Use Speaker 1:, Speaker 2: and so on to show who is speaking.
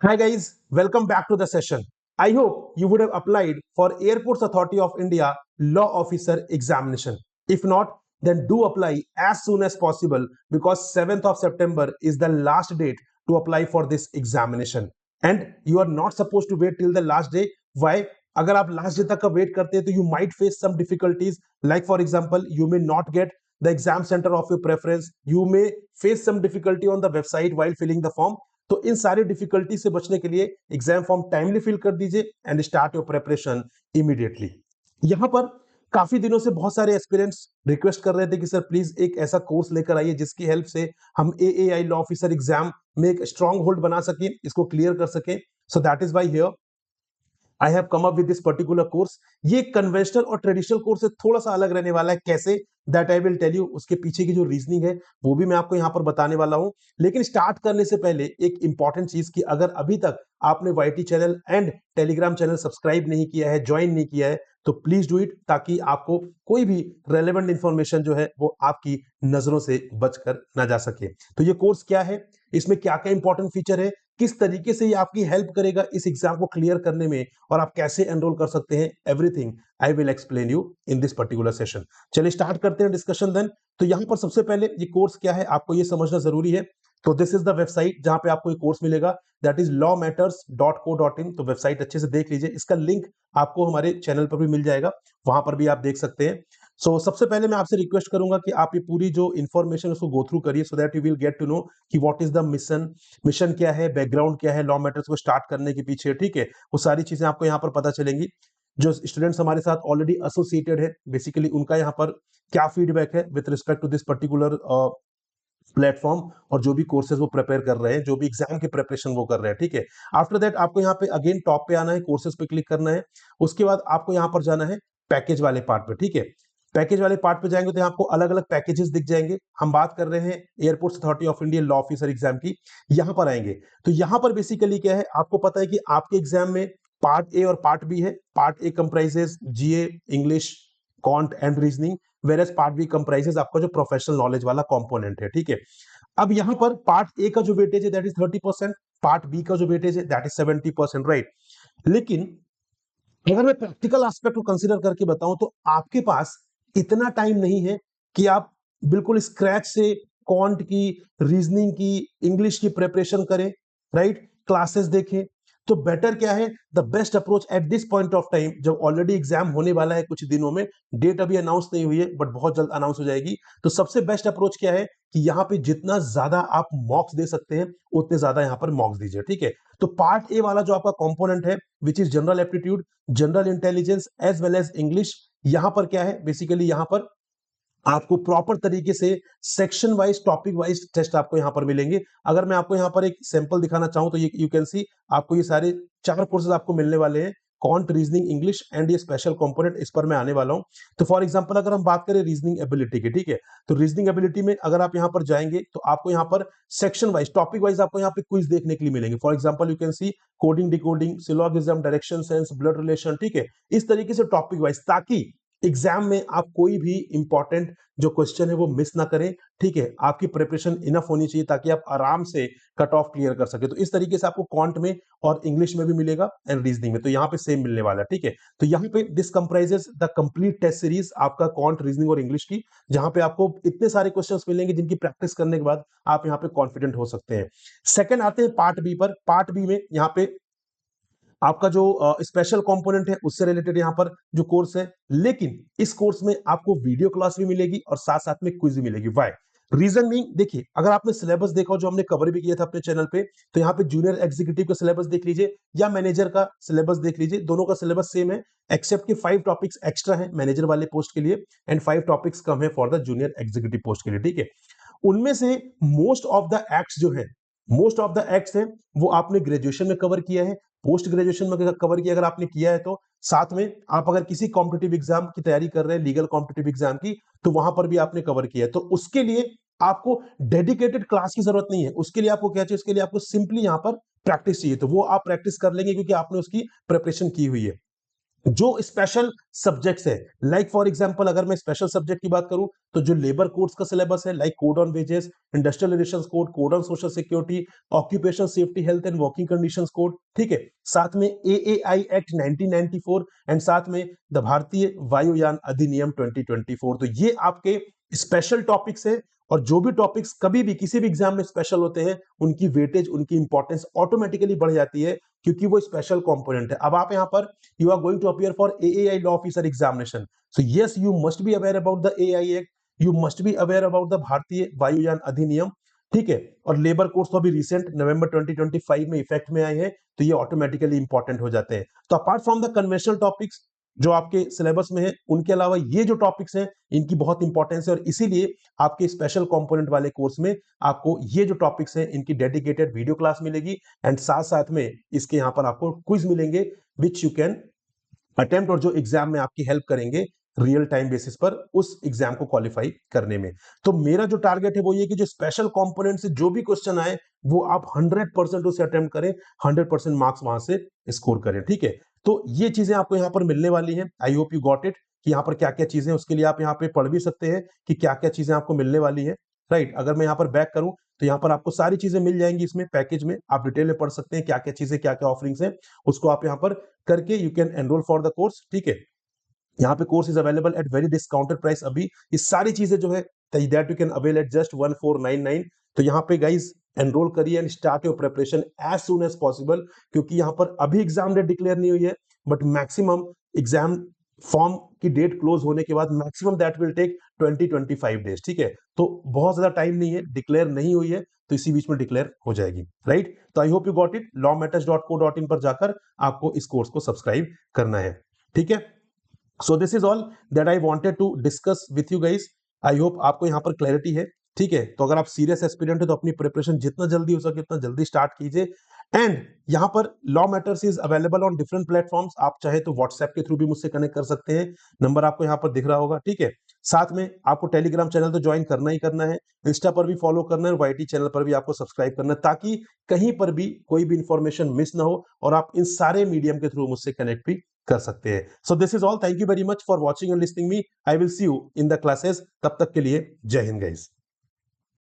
Speaker 1: Hi guys, welcome back to the session. I hope you would have applied for Airports Authority of India Law Officer examination. If not, then do apply as soon as possible because 7th of September is the last date to apply for this examination. And you are not supposed to wait till the last day. Why? अगर आप last day तक का wait करते हैं तो you might face some difficulties like for example you may not get the exam center of your preference. You may face some difficulty on the website while filling the form. तो इन सारी difficulty से बचने के लिए exam form timely fill कर दीजिए and start your preparation immediately. यहां पर काफी दिनों से बहुत सारे एस्पिरेंट्स रिक्वेस्ट कर रहे थे कि सर प्लीज एक ऐसा कोर्स लेकर आइए जिसकी हेल्प से हम एएआई लॉ ऑफिसर एग्जाम में एक स्ट्रांग होल्ड बना सकें, इसको क्लियर कर सकें। So that is why here I have come up with this particular course. ये कन्वेंशनल और ट्रेडिशनल कोर्स से थोड़ा सा अलग रहने वाला है। कैसे? That I will tell you. उसके पीछे की जो रीजनिंग है वो भी मैं आपको यहाँ पर बताने वाला हूँ। लेकिन स्टार्ट करने से पहले एक इंपॉर्टेंट चीज की अगर अभी तक आपने YT channel and Telegram channel subscribe नहीं किया है, ज्वाइन नहीं किया है, तो प्लीज डू इट ताकि आपको कोई भी रेलेवेंट इंफॉर्मेशन जो है वो आपकी नजरों से बचकर ना जा सके। तो ये कोर्स क्या है, इसमें क्या क्या इंपॉर्टेंट फीचर है, किस तरीके से ये आपकी हेल्प करेगा इस एग्जाम को क्लियर करने में और आप कैसे एनरोल कर सकते हैं, everything I will explain you in this particular session. चलिए स्टार्ट करते हैं डिस्कशन देन। तो यहां पर सबसे पहले ये कोर्स क्या है आपको ये समझना जरूरी है। तो दिस इज द वेबसाइट जहां पे आपको ये कोर्स मिलेगा, दैट इज lawmatters.co.in। तो वेबसाइट अच्छे से देख लीजिए, इसका लिंक आपको हमारे चैनल पर भी मिल जाएगा, वहां पर भी आप देख सकते हैं। सबसे पहले मैं आपसे रिक्वेस्ट करूंगा कि आप ये पूरी जो इन्फॉर्मेशन उसको गो थ्रू करिए so that you will get to know कि व्हाट इज द मिशन क्या है, बैकग्राउंड क्या है लॉ मैटर्स को स्टार्ट करने के पीछे। ठीक है, वो सारी चीजें आपको यहाँ पर पता चलेंगी। जो स्टूडेंट्स हमारे साथ ऑलरेडी एसोसिएटेड है बेसिकली उनका यहाँ पर क्या फीडबैक है with respect to this particular platform, और जो भी कोर्सेज वो प्रिपेयर कर रहे हैं, जो भी एग्जाम की प्रिपरेशन वो कर रहे हैं। ठीक है, आफ्टर दैट आपको यहाँ पे अगेन टॉप पे आना है, कोर्सेज पे क्लिक करना है। उसके बाद आपको यहाँ पर जाना है पैकेज वाले पार्ट पे। ठीक है, पैकेज वाले पार्ट पे जाएंगे तो आपको अलग अलग पैकेजेस दिख जाएंगे। हम बात कर रहे हैं airports authority of India law officer exam की। यहां पर आएंगे तो यहां पर बेसिकली क्या है, आपको पता है कि आपके एग्जाम में पार्ट ए और पार्ट बी है। Part A comprises GA, English, quant and reasoning, whereas part B comprises आपका जो प्रोफेशनल नॉलेज वाला कंपोनेंट है। ठीक है, अब यहां पर पार्ट ए का जो वेटेज है दैट इज 30%, पार्ट बी का जो वेटेज है दैट इज 70%, राइट। लेकिन अगर मैं प्रैक्टिकल एस्पेक्ट को कंसीडर करके बताऊं तो आपके पास इतना टाइम नहीं है कि आप बिल्कुल स्क्रैच से क्वांट की, रीजनिंग की, इंग्लिश की प्रिपरेशन करें, राइट, क्लासेस देखें। तो बेटर क्या है, the best approach at this point of time, जब ऑलरेडी एग्जाम होने वाला है कुछ दिनों में, डेट अभी अनाउंस नहीं हुई है बट बहुत जल्द अनाउंस हो जाएगी। तो सबसे बेस्ट अप्रोच क्या है कि यहाँ पे जितना ज्यादा आप मॉक्स दे सकते हैं उतने ज्यादा यहाँ पर मॉक्स दीजिए। ठीक है, तो पार्ट ए वाला जो आपका कंपोनेंट है which is general aptitude, general intelligence as well as English, यहां पर क्या है बेसिकली यहां पर आपको प्रॉपर तरीके से section wise, topic wise test आपको यहां पर मिलेंगे। अगर मैं आपको यहां पर एक सैंपल दिखाना चाहूं तो ये यू कैन सी, आपको ये सारे 4 कोर्सेज आपको मिलने वाले हैं, कॉन्ट, रीजनिंग, इंग्लिश एंड ये स्पेशल कंपोनेंट, इस पर मैं आने वाला हूं। तो फॉर एग्जांपल अगर हम बात करें रीजनिंग एबिलिटी की, ठीक है, तो रीजनिंग एबिलिटी में अगर आप यहां पर जाएंगे तो आपको यहां पर सेक्शन वाइज, टॉपिक वाइज आपको यहां पे क्विज देखने के लिए मिलेंगे। For example you can see coding, decoding, syllogism, direction sense, blood relation. ठीक है, इस तरीके से टॉपिक वाइज, ताकि एग्जाम में आप कोई भी इंपॉर्टेंट जो क्वेश्चन है वो मिस ना करें। ठीक है, आपकी प्रिपरेशन इनफ होनी चाहिए ताकि आप आराम से कट ऑफ क्लियर कर सके। तो इस तरीके से आपको क्वांट में और इंग्लिश में भी मिलेगा एंड रीजनिंग में, तो यहाँ पे सेम मिलने वाला है। ठीक है, तो यहाँ पे this comprises the complete test series आपका क्वांट, रीजनिंग और इंग्लिश की, जहां पे आपको इतने सारे क्वेश्चंस मिलेंगे जिनकी प्रैक्टिस करने के बाद आप यहाँ पे कॉन्फिडेंट हो सकते हैं। सेकंड आते हैं पार्ट बी पर। पार्ट बी में यहाँ पे आपका जो स्पेशल कंपोनेंट है उससे रिलेटेड यहाँ पर जो कोर्स है, लेकिन इस कोर्स में आपको वीडियो क्लास भी मिलेगी और साथ साथ में क्विज भी मिलेगी। वाई? रीजन मीन, देखिए अगर आपने सिलेबस देखा जो हमने कवर भी किया था अपने चैनल पे, तो यहाँ पे जूनियर एग्जीक्यूटिव का सिलेबस देख लीजिए या मैनेजर का सिलेबस देख लीजिए, दोनों का सिलेबस सेम है, एक्सेप्ट कि 5 टॉपिक्स एक्स्ट्रा है मैनेजर वाले पोस्ट के लिए एंड 5 टॉपिक्स कम है for the junior executive post के लिए। ठीक है, उनमें से मोस्ट ऑफ द एक्ट्स जो है, मोस्ट ऑफ द एक्ट्स है वो आपने ग्रेजुएशन में कवर किया है, पोस्ट ग्रेजुएशन में कवर किया अगर आपने किया है तो, साथ में आप अगर किसी कॉम्पिटिटिव एग्जाम की तैयारी कर रहे हैं, लीगल कॉम्पिटिटिव एग्जाम की, तो वहां पर भी आपने कवर किया है। तो उसके लिए आपको डेडिकेटेड क्लास की जरूरत नहीं है, उसके लिए आपको क्या चाहिए, उसके लिए आपको सिंपली यहां पर प्रैक्टिस चाहिए। तो वो आप प्रैक्टिस कर लेंगे क्योंकि आपने उसकी प्रिपरेशन की हुई है। जो स्पेशल सब्जेक्ट्स है, लाइक फॉर एग्जांपल अगर मैं स्पेशल सब्जेक्ट की बात करूं तो जो लेबर कोड्स का सिलेबस है, like code on wages, industrial relations code, code on social security, occupation safety health and working conditions code, ठीक है, साथ में एएआई एक्ट 1994 एंड साथ में द भारतीय वायुयान अधिनियम 2024। तो ये आपके स्पेशल टॉपिक्स है, और जो भी टॉपिक्स कभी भी किसी भी एग्जाम में स्पेशल होते हैं उनकी वेटेज, उनकी इंपॉर्टेंस ऑटोमेटिकली बढ़ जाती है, क्योंकि वो स्पेशल कंपोनेंट है। अब आप यहाँ पर you are going to appear for AAI law officer examination. So yes, you must be aware about the AI Act. You must be aware about the भारतीय वायुयान अधिनियम, ठीक है, और लेबर कोड्स तो अभी रिसेंट नवंबर 2025 में इफेक्ट में आए हैं, तो ये ऑटोमेटिकली इंपॉर्टेंट हो जाते हैं। तो apart from the conventional topics जो आपके सिलेबस में है, उनके अलावा ये जो टॉपिक्स हैं इनकी बहुत इंपॉर्टेंस है, और इसीलिए आपके स्पेशल कंपोनेंट वाले कोर्स में आपको ये जो टॉपिक्स हैं इनकी डेडिकेटेड वीडियो क्लास मिलेगी, एंड साथ साथ में इसके यहाँ पर आपको क्विज मिलेंगे विच यू कैन अटेम्प्ट, और जो एग्जाम में आपकी हेल्प करेंगे रियल टाइम बेसिस पर उस एग्जाम को क्वालिफाई करने में। तो मेरा जो टारगेट है वो ये कि जो स्पेशल कंपोनेंट से जो भी क्वेश्चन आए वो आप 100% उसे अटेम्प्ट करें, 100% मार्क्स वहां से स्कोर करें, ठीक है। तो ये चीजें आपको यहाँ पर मिलने वाली हैं। I hope you got it कि यहाँ पर क्या क्या चीजें, उसके लिए आप यहाँ पे पढ़ भी सकते हैं कि क्या क्या चीजें आपको मिलने वाली है, राइट। अगर मैं यहाँ पर बैक करूं तो यहाँ पर आपको सारी चीजें मिल जाएंगी इसमें पैकेज में, आप डिटेल में पढ़ सकते हैं क्या क्या चीजें, क्या क्या ऑफरिंग्स हैं, उसको आप यहाँ पर करके you can enrol for the course, ठीक है। यहाँ पे course is available at very discounted price. अभी ये सारी चीजें जो है that you can avail at just 1499। तो यहाँ पे गाइज एनरोल करिए and start your preparation as soon as possible, क्योंकि यहाँ पर अभी एग्जाम डेट डिक्लेयर नहीं हुई है, बट मैक्सिमम एग्जाम फॉर्म की डेट क्लोज होने के बाद maximum that will take 20-25 days, ठीक है। तो बहुत ज्यादा टाइम नहीं है, डिक्लेयर नहीं हुई है तो इसी बीच में डिक्लेयर हो जाएगी, राइट। तो I hope you got it. lawmatters.co.in पर जाकर आपको इस कोर्स को सब्सक्राइब करना है, ठीक है। So this is all that I wanted to discuss with you guys. I hope आपको यहाँ पर क्लैरिटी है, ठीक है। तो अगर आप सीरियस एस्पिरेंट है तो अपनी प्रिपरेशन जितना जल्दी हो सके उतना जल्दी स्टार्ट कीजिए, एंड यहाँ पर law matters is available on different platforms. आप चाहे तो व्हाट्सएप के थ्रू भी मुझसे कनेक्ट कर सकते हैं, नंबर आपको यहाँ पर दिख रहा होगा, ठीक है। साथ में आपको टेलीग्राम चैनल तो ज्वाइन करना ही करना है, इंस्टा पर भी फॉलो करना है, और वाईटी चैनल पर भी आपको सब्सक्राइब करना है, ताकि कहीं पर भी कोई भी इंफॉर्मेशन मिस ना हो और आप इन सारे मीडियम के थ्रू मुझसे कनेक्ट भी कर सकते हैं। सो this is all, thank you very much for watching and listening me. I will see you in the classes. तब तक के लिए जय हिंद गाइस।